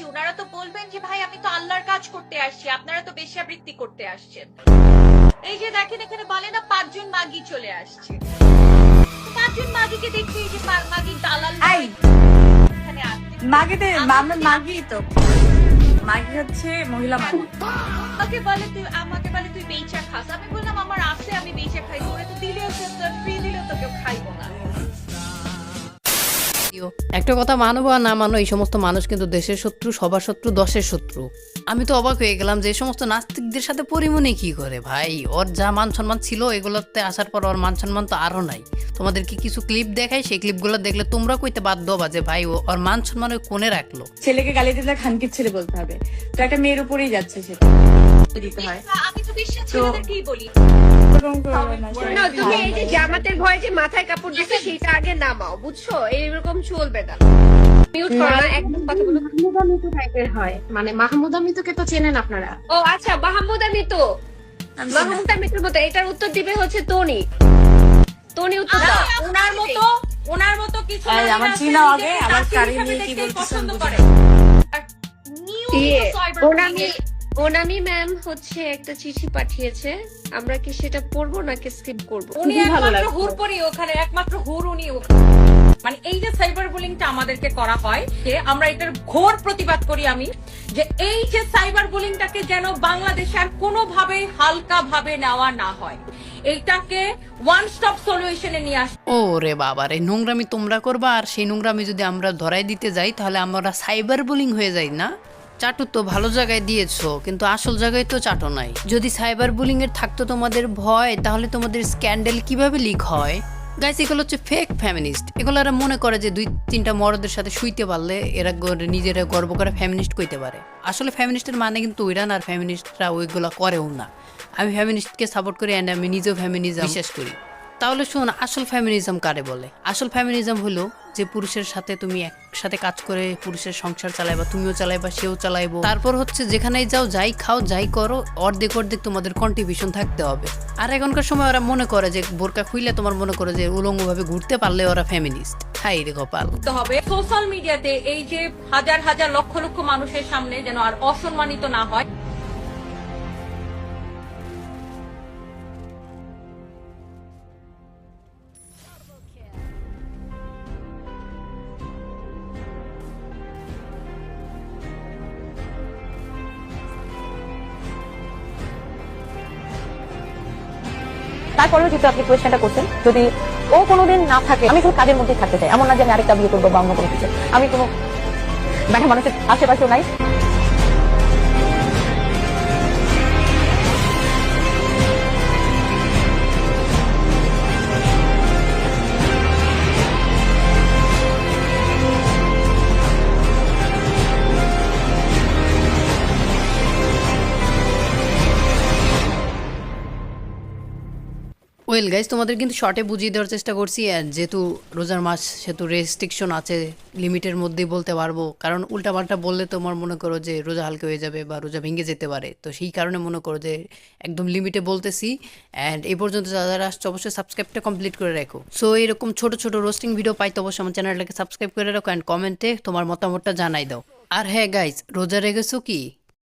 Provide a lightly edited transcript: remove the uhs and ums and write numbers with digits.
ওনারা তো বলবেন যে ভাই আমি তো আল্লাহর কাজ করতে আসছি, আপনারা তো বেশ্যাবৃত্তি করতে আসছেন। এই যে দেখেন এখানে বলে না ৫ জন মাগি চলে আসছে। ৫ জন মাগিকে দেখতে এই যে মাগি দালাল এখানে আসছে। মাগিতে মাগি তো মাগি হচ্ছে মহিলা মাগি। আমাকে বলে তুই বেচা খাস। আমি বললাম আমার আছে, আমি বেচা খাই। তোরে তো দিলেও ফ্রি দিলেও তো কেউ খাইবো না। একটা কথা মানবো আর না মানো, এই সমস্ত মানুষ কিন্তু দেশের শত্রু, সবার শত্রু, দশের শত্রু। আমি তো অবাক হয়ে গেলাম যে এই সমস্ত নাস্তিকদের সাথে পরিমণি কি করে ভাই। ওর যা মান সম্মান ছিল এগুলোতে আসার পর ওর মান সম্মান তো আরো নাই। তোমাদেরকে কিছু ক্লিপ দেখাই, সেই ক্লিপগুলো দেখলে তোমরা কইতে বাধ্য হবা যে ভাই ওর মান সম্মান ওই কোণে রাখলো। ছেলেকে গালি দিলে খানকির ছেলে বলতে হবে, তো একটা মেয়ের উপরেই যাচ্ছে সেটা দিতে হয়। আমি তো বিশ্বাস ছেলেদেরকেই বলি তুমি এই যে জামাতের ভয়ে যে মাথায় কাপড় দিচ্ছে সেটা আগে নামাও, বুঝছো? এরকম চলবে না। মিউট করো না, একদম কথা বলো। মাহমুদা মিতু টাইপের হয়, মানে মাহমুদা মিতুকে তো চেনেন আপনারা। ও আচ্ছা, মাহমুদা মিতু। মাহমুদা মিতুর মতো এটার উত্তর দিবে হচ্ছে তনি। তনি উত্তর দাও। ওনার মতো কিছু আমার চিনা আগে আবার কারি নিয়ে কি বলতেছেন পছন্দ করে। ওনামি ম্যাম হচ্ছে একটা চিঠি পাঠিয়েছে, আমরা কি সেটা পড়বো নাকি স্কিপ করবো? উনি একমাত্র হুরপরি ওখানে, একমাত্র হুর উনি। মানে এই যে সাইবার বুলিংটা আমাদেরকে করা হয়, যে আমরা এটার ঘোর প্রতিবাদ করি আমি, যে এই যে সাইবার বুলিংটাকে যেন বাংলাদেশে আর কোনোভাবে হালকা ভাবে নেওয়া না হয়, এইটাকে ওয়ান স্টপ সলিউশনে নিয়ে আস। ও রে বাবা রে, নোংরামি তোমরা করবা আর সেই নোংরামি যদি আমরা ধরাই দিতে যাই তাহলে আমরা সাইবার বুলিং হয়ে যাই না? চাটু তো ভালো জায়গায় দিয়েছো, কিন্তু আসল জায়গায় তো চাটো নাই। যদি সাইবার বুলিং এর থাকতো তোমাদের ভয়, তাহলে তোমাদের স্ক্যান্ডেল কিভাবে লিক হয়? গাইস, এগুলো হচ্ছে ফেক ফ্যামিনিস্ট। এগুলো এরা মনে করে যে ২-৩টা মরদের সাথে শুইতে পারলে এরা নিজেরা গর্ব করে ফ্যামিনিস্ট কইতে পারে। আসলে ফ্যামিনিস্টের মানে কিন্তু ওইরা না, আর ফ্যামিনিস্টরা ওইগুলো করেও না। আমি ফ্যামিনিস্টকে সাপোর্ট করি অ্যান্ড আমি নিজেও ফ্যামিনিজম বিশ্বাস করি। তাহলে শোন, আসল ফ্যামিনিজম কারে বলে? আসল ফ্যামিনিজম হলো যে পুরুষের সাথে তুমি একসাথে কাজ করে পুরুষের সংসার চালাইবা, তুমিও চালাইবা, সেও চালাইবো। তারপর হচ্ছে যেখানেই যাও, যাই খাও, যাই করো, অর্ধেক অর্ধেক তোমাদের কন্ট্রিবিউশন থাকতে হবে। আর এখনকার সময় ওরা মনে করে যে বোরকা খুইলে তোমার মনে করে যে উলঙ্গভাবে ঘুরতে পারলে ওরা ফ্যামিনিস্ট। হাই রে কপাল। হবে সোশ্যাল মিডিয়াতে এই যে হাজার হাজার লক্ষ লক্ষ মানুষের সামনে যেন আর অসম্মানিত না হয়। তারপরেও যেহেতু আপনি কোয়েশ্চেনটা করছেন, যদি ও কোনোদিন না থাকে, আমি কোনো কাজের মধ্যেই থাকতে চাই। এমন না যে আমি আরেকটা বিয়ে করবো বা অন্য কোনো কিছু। আমি কোনো ব্যাটা মানুষের আশেপাশেও নাই। ওয়েল গাইজ, তোমাদের কিন্তু শর্টে বুঝিয়ে দেওয়ার চেষ্টা করছি। আর যেহেতু রোজার মাস, সেহেতু রেস্ট্রিকশন আছে, লিমিটের মধ্যেই বলতে পারবো। কারণ উল্টাপাল্টা বললে তোমার মনে করো যে রোজা হালকা হয়ে যাবে বা রোজা ভেঙে যেতে পারে। তো সেই কারণে মনে করো যে একদম লিমিটে বলতেছি। অ্যান্ড এই পর্যন্ত যারা আসছে অবশ্যই সাবস্ক্রাইবটা কমপ্লিট করে রাখো। সো এরকম ছোট ছোট রোস্টিং ভিডিও পাইতে অবশ্যই আমার চ্যানেলটাকে সাবস্ক্রাইব করে রাখো অ্যান্ড কমেন্টে তোমার মতামতটা জানাই দাও। আর হ্যাঁ গাইজ, রোজা রেখেছো কি?